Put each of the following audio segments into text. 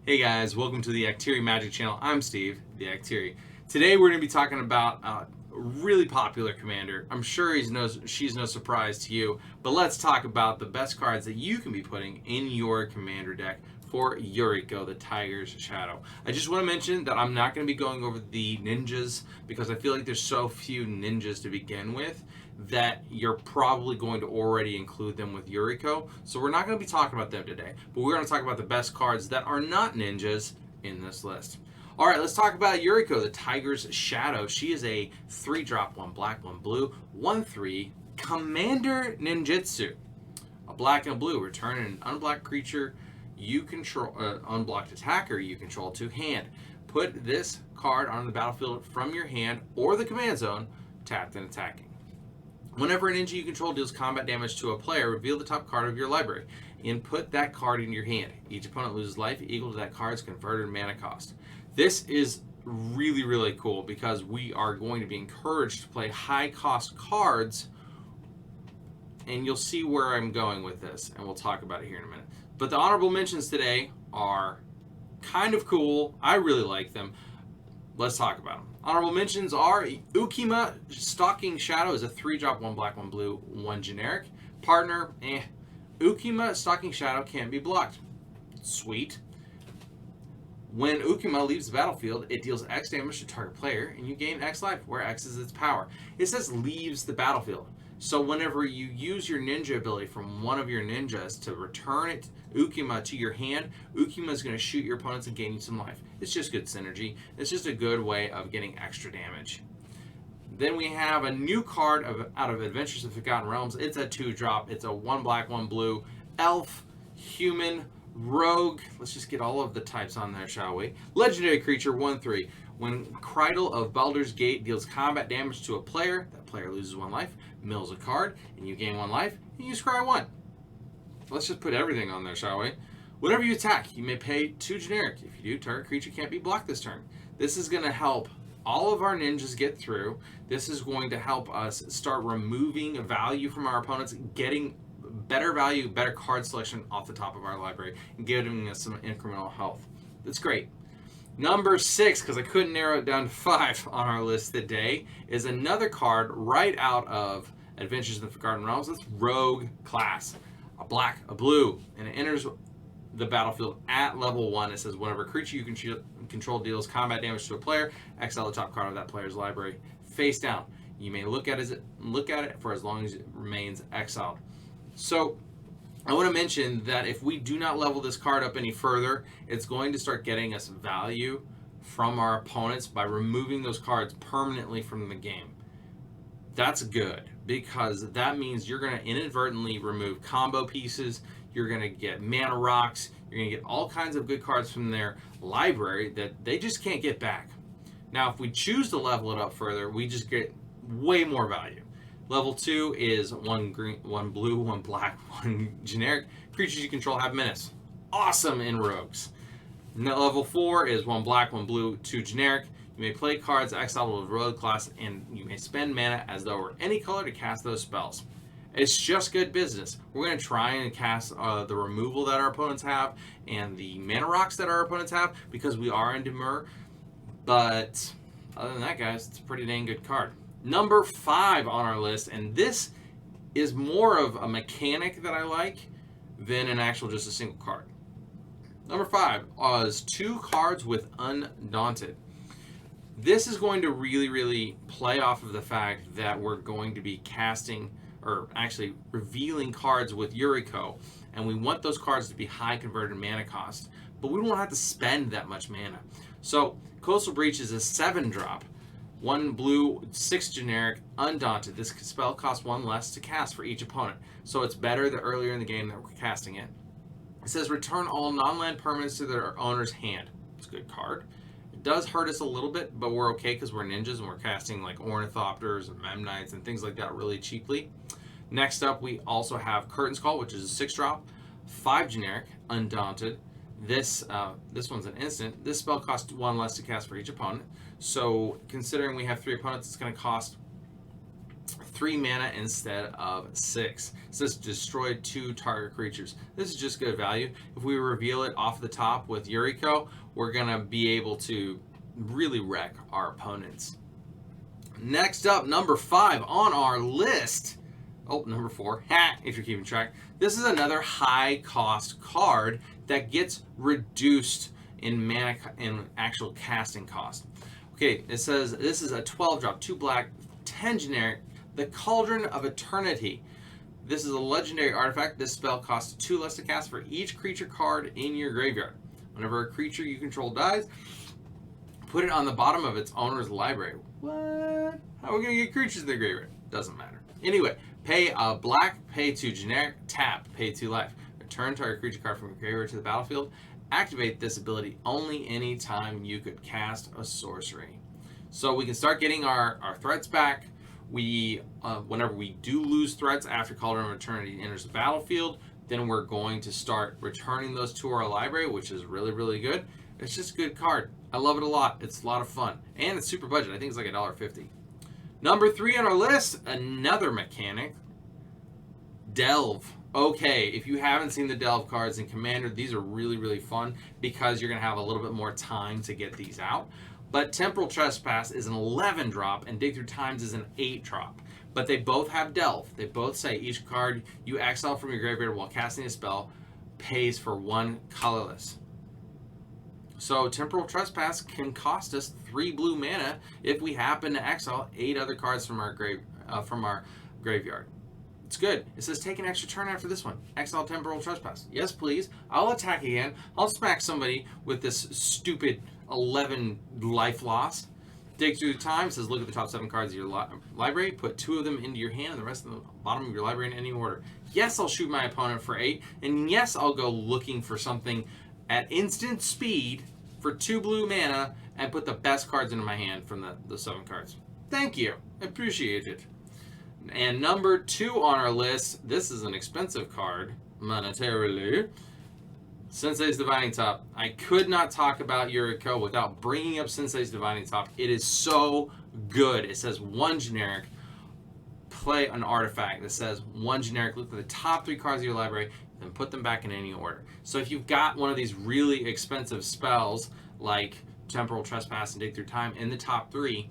Hey guys, welcome to the Actiri Magic channel. I'm Steve, the Actiri. Today we're going to be talking about a really popular commander. I'm sure she's no surprise to you, but let's talk about the best cards that you can be putting in your commander deck for Yuriko, the Tiger's Shadow. I just want to mention that I'm not going to be going over the ninjas because I feel like there's so few ninjas to begin with that you're probably going to already include them with Yuriko. So we're not going to be talking about them today, but we're going to talk about the best cards that are not ninjas in this list. All right, let's talk about Yuriko, the Tiger's Shadow. She is a 3-drop, 1 black, 1 blue, 1/3 Commander Ninjutsu. A black and a blue. Return an unblocked creature you control, unblocked attacker you control to hand. Put this card on the battlefield from your hand or the command zone, tapped and attacking. Whenever a ninja you control deals combat damage to a player, reveal the top card of your library and put that card in your hand. Each opponent loses life equal to that card's converted mana cost. This is really, really cool because we are going to be encouraged to play high cost cards, and you'll see where I'm going with this, and we'll talk about it here in a minute. But the honorable mentions today are kind of cool. I really like them. Let's talk about them. Honorable mentions are Ukima Stalking Shadow is a 3-drop, 1 black, 1 blue, 1 generic. Partner, Ukima Stalking Shadow can't be blocked. Sweet. When Ukima leaves the battlefield, it deals X damage to target player, and you gain X life, where X is its power. It says leaves the battlefield. So whenever you use your ninja ability from one of your ninjas to return it, Ukima, to your hand, Ukima is going to shoot your opponents and gain you some life. It's just good synergy. It's just a good way of getting extra damage. Then we have a new card out of Adventures of Forgotten Realms. It's a 2-drop. It's a 1 black, 1 blue, elf, human, rogue. Let's just get all of the types on there, shall we? Legendary creature, 1/3. When Cridle of Baldur's Gate deals combat damage to a player, that player loses 1 life, mills a card, and you gain 1 life, and you scry 1. Let's just put everything on there, shall we? Whenever you attack, you may pay 2 generic. If you do, target creature can't be blocked this turn. This is going to help all of our ninjas get through. This is going to help us start removing value from our opponents, getting better value, better card selection off the top of our library, and giving us some incremental health. That's great. Number 6, because I couldn't narrow it down to 5 on our list today, is another card right out of Adventures in the Forgotten Realms. It's Rogue Class. A black, a blue, and it enters the battlefield at level 1. It says whenever a creature you control deals combat damage to a player, exile the top card of that player's library face down. You may look at it for as long as it remains exiled. So I want to mention that if we do not level this card up any further, it's going to start getting us value from our opponents by removing those cards permanently from the game. That's good because that means you're going to inadvertently remove combo pieces, you're going to get mana rocks, you're going to get all kinds of good cards from their library that they just can't get back. Now, if we choose to level it up further, we just get way more value. Level 2 is 1 green, 1 blue, 1 black, 1 generic. Creatures you control have menace. Awesome in rogues. Now, level 4 is 1 black, 1 blue, 2 generic. You may play cards exiled with rogue class, and you may spend mana as though were any color to cast those spells. It's just good business. We're going to try and cast the removal that our opponents have and the mana rocks that our opponents have because we are in Demur. But other than that, guys, it's a pretty dang good card. Number 5 on our list, and this is more of a mechanic that I like than an actual just a single card. Number 5 is 2 cards with Undaunted. This is going to really, really play off of the fact that we're going to be casting, or actually revealing cards with Yuriko, and we want those cards to be high converted mana cost, but we don't have to spend that much mana. So Coastal Breach is a 7-drop, 1 blue, 6 generic, Undaunted. This spell costs 1 less to cast for each opponent, so it's better the earlier in the game that we're casting it. It says return all non-land permanents to their owner's hand. It's a good card. It does hurt us a little bit, but we're okay because we're ninjas and we're casting like Ornithopters and Memnites and things like that really cheaply. Next up, we also have Curtain's Call, which is a 6-drop, 5 generic, Undaunted. This one's an instant. This spell costs 1 less to cast for each opponent. So considering we have 3 opponents, it's going to cost 3 mana instead of 6. It says destroy 2 target creatures. This is just good value. If we reveal it off the top with Yuriko, we're going to be able to really wreck our opponents. Next up, number 5 on our list. Oh, number 4, if you're keeping track. This is another high cost card that gets reduced in mana in actual casting cost. Okay, it says this is a 12-drop, 2 black, 10 generic, the Cauldron of Eternity. This is a legendary artifact. This spell costs 2 less to cast for each creature card in your graveyard. Whenever a creature you control dies, put it on the bottom of its owner's library. What? How are we going to get creatures in the graveyard? Doesn't matter. Anyway, pay a black, pay 2 generic, tap, pay 2 life. Return target creature card from your graveyard to the battlefield. Activate this ability only anytime you could cast a sorcery. So we can start getting our threats back. Whenever we do lose threats after Cauldron of Eternity enters the battlefield, then we're going to start returning those to our library, which is really, really good. It's just a good card. I love it a lot. It's a lot of fun. And it's super budget. I think it's like $1.50. Number 3 on our list, another mechanic. Delve. Okay, if you haven't seen the Delve cards in Commander, these are really, really fun because you're going to have a little bit more time to get these out. But Temporal Trespass is an 11-drop and Dig Through Times is an 8-drop. But they both have Delve. They both say each card you exile from your graveyard while casting a spell pays for 1 colorless. So Temporal Trespass can cost us 3 blue mana if we happen to exile 8 other cards from our graveyard. It's good. It says take an extra turn after this one. Exile Temporal Trespass. Yes, please. I'll attack again. I'll smack somebody with this stupid 11 life loss. Dig Through Time says look at the top 7 cards of your library. Put 2 of them into your hand and the rest of the bottom of your library in any order. Yes, I'll shoot my opponent for 8. And yes, I'll go looking for something at instant speed for 2 blue mana and put the best cards into my hand from the 7 cards. Thank you. I appreciate it. And number 2 on our list, this is an expensive card, monetarily. Senseis Dividing Top. I could not talk about Yuriko without bringing up Senseis Dividing Top. It is so good. It says 1 generic, play an artifact that says 1 generic, look at the top 3 cards of your library, then put them back in any order. So if you've got one of these really expensive spells, like Temporal Trespass and Dig Through Time in the top 3,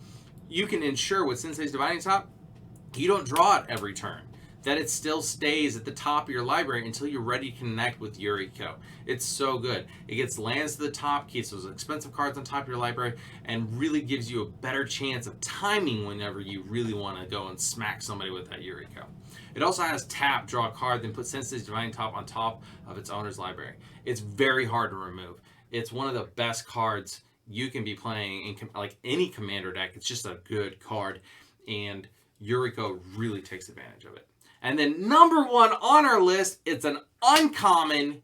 you can ensure with Senseis Dividing Top, you don't draw it every turn. That it still stays at the top of your library until you're ready to connect with Yuriko. It's so good. It gets lands to the top, keeps those expensive cards on top of your library, and really gives you a better chance of timing whenever you really want to go and smack somebody with that Yuriko. It also has tap, draw a card, then put Senseis Dividing Top on top of its owner's library. It's very hard to remove. It's one of the best cards you can be playing in like any Commander deck. It's just a good card, and Yuriko really takes advantage of it. And then number 1 on our list, it's an uncommon.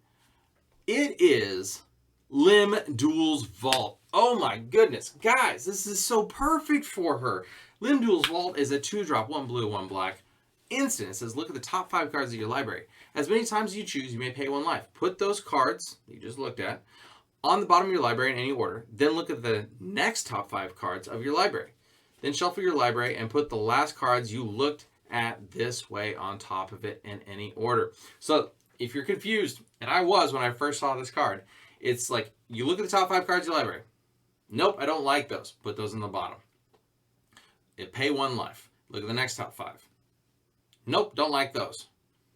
It is Lim Duels Vault. Oh my goodness. Guys, this is so perfect for her. Lim Duels Vault is a 2-drop, 1 blue, 1 black. Instant. It says look at the top 5 cards of your library. As many times as you choose, you may pay 1 life. Put those cards you just looked at on the bottom of your library in any order. Then look at the next top 5 cards of your library. Then shuffle your library and put the last cards you looked at this way on top of it in any order. So if you're confused, and I was when I first saw this card, it's like you look at the top 5 cards of your library. Nope, I don't like those. Put those in the bottom. Pay 1 life. Look at the next top 5. Nope, don't like those.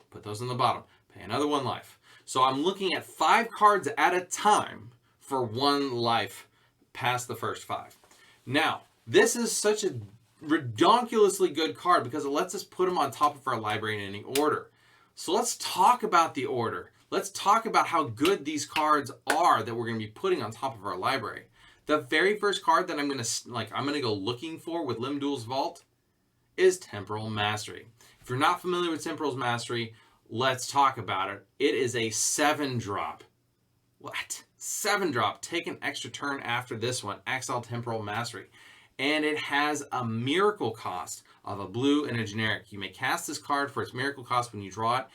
Put those in the bottom. Pay another 1 life. So I'm looking at 5 cards at a time for 1 life past the first 5. Now, this is such a ridiculously good card because it lets us put them on top of our library in any order. So let's talk about the order. Let's talk about how good these cards are that we're going to be putting on top of our library. The very first card that I'm going to go looking for with Lim Duels Vault is Temporal Mastery. If you're not familiar with Temporal Mastery, let's talk about it. It is a 7-drop. What? 7-drop. Take an extra turn after this one. Exile Temporal Mastery. And it has a miracle cost of a blue and a generic. You may cast this card for its miracle cost when you draw it,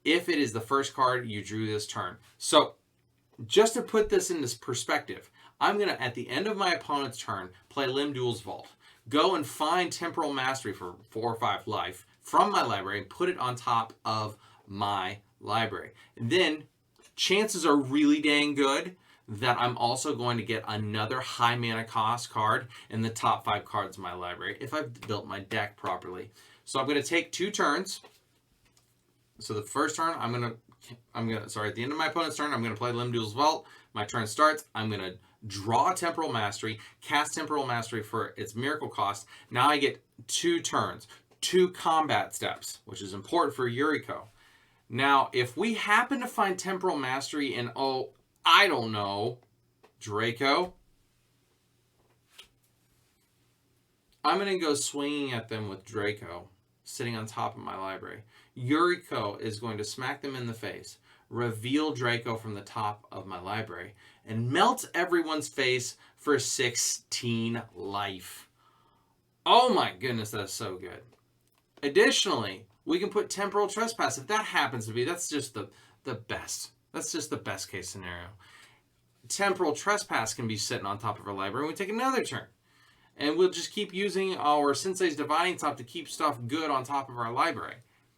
if it is the first card you drew this turn. So, just to put this into perspective, I'm going to, at the end of my opponent's turn, play Lim Duels Vault. go and find Temporal Mastery for 4 or 5 life from my library and put it on top of my library. And then chances are really dang good that I'm also going to get another high mana cost card in the top 5 cards of my library if I've built my deck properly. So I'm going to take 2 turns. So the first turn, at the end of my opponent's turn, I'm going to play Lim Duels Vault. My turn starts. I'm going to draw Temporal Mastery, cast Temporal Mastery for its miracle cost. Now I get 2 turns, 2 combat steps, which is important for Yuriko. Now, if we happen to find Temporal Mastery in, I don't know, Draco, I'm going to go swinging at them with Draco, sitting on top of my library. Yuriko is going to smack them in the face, reveal Draco from the top of my library, and melt everyone's face for 16 life. Oh my goodness, that's so good. Additionally, we can put Temporal Trespass. If that happens to be, that's just the best. That's just the best case scenario. Temporal Trespass can be sitting on top of our library, and we take another turn. And we'll just keep using our Senseis Dividing top to keep stuff good on top of our library.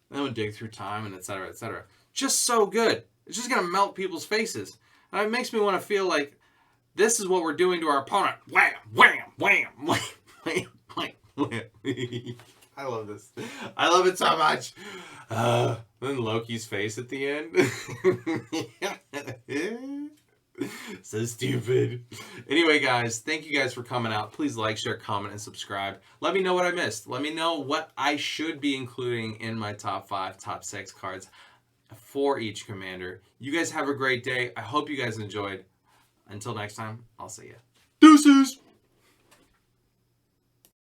And then we'll dig through time and etc. etc. Just so good. It's just going to melt people's faces. And it makes me want to feel like this is what we're doing to our opponent. Wham, wham, wham, wham, wham, wham, wham. I love this. I love it so much. Then Loki's face at the end. So stupid. Anyway, guys, thank you guys for coming out. Please like, share, comment, and subscribe. Let me know what I missed. Let me know what I should be including in my top 5, top 6 cards for each commander. You guys have a great day. I hope you guys enjoyed. Until next time, I'll see ya. Deuces!